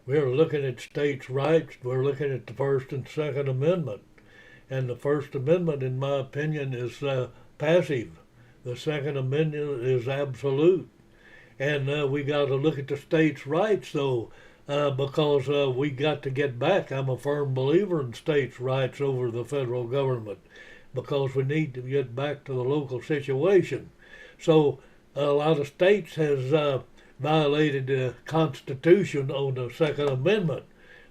We're looking at states' rights. We're looking at the First and Second Amendment. And the First Amendment, in my opinion, is passive. The Second Amendment is absolute. And we got to look at the states' rights, though, because we got to get back. I'm a firm believer in states' rights over the federal government because we need to get back to the local situation. So a lot of states has violated the Constitution on the Second Amendment.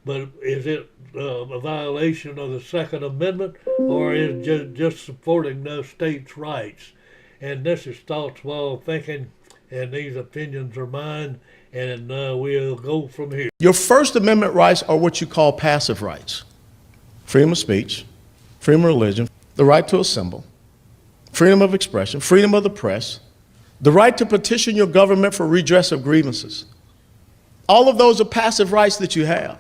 But is it a violation of the Second Amendment, or is it just supporting those states' rights? And this is thoughts while thinking, and these opinions are mine, and we'll go from here. Your First Amendment rights are what you call passive rights. Freedom of speech, freedom of religion, the right to assemble, freedom of expression, freedom of the press, the right to petition your government for redress of grievances. All of those are passive rights that you have.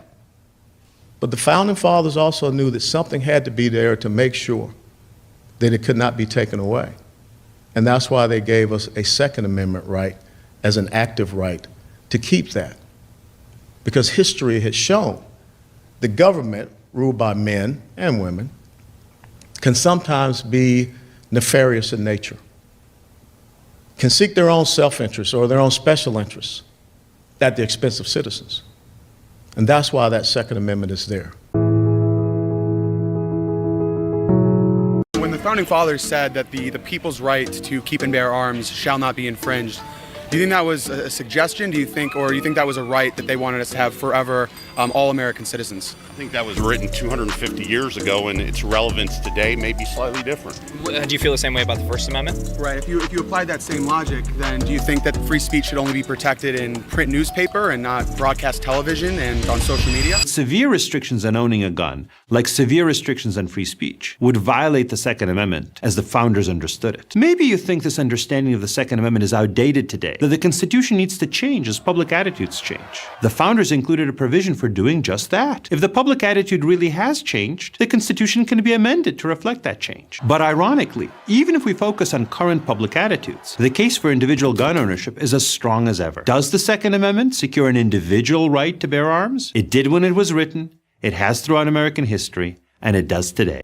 But the Founding Fathers also knew that something had to be there to make sure that it could not be taken away. And that's why they gave us a Second Amendment right as an active right to keep that. Because history has shown the government, ruled by men and women, can sometimes be nefarious in nature, can seek their own self-interest or their own special interests at the expense of citizens. And that's why that Second Amendment is there. When the Founding Fathers said that the people's right to keep and bear arms shall not be infringed, do you think that was a suggestion? Do you think that was a right that they wanted us to have forever, all American citizens? I think that was written 250 years ago, and its relevance today may be slightly different. Do you feel the same way about the First Amendment? Right. If you applied that same logic, then do you think that free speech should only be protected in print newspaper and not broadcast television and on social media? Severe restrictions on owning a gun, like severe restrictions on free speech, would violate the Second Amendment as the founders understood it. Maybe you think this understanding of the Second Amendment is outdated today, that the Constitution needs to change as public attitudes change. The founders included a provision for doing just that. If the public attitude really has changed, the Constitution can be amended to reflect that change. But ironically, even if we focus on current public attitudes, the case for individual gun ownership is as strong as ever. Does the Second Amendment secure an individual right to bear arms? It did when it was written, it has throughout American history, and it does today.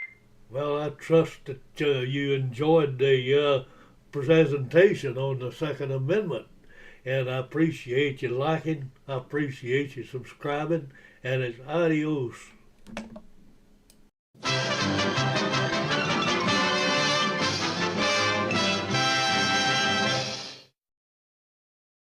Well, I trust that you enjoyed the presentation on the Second Amendment. And I appreciate you liking, I appreciate you subscribing, and it's adios.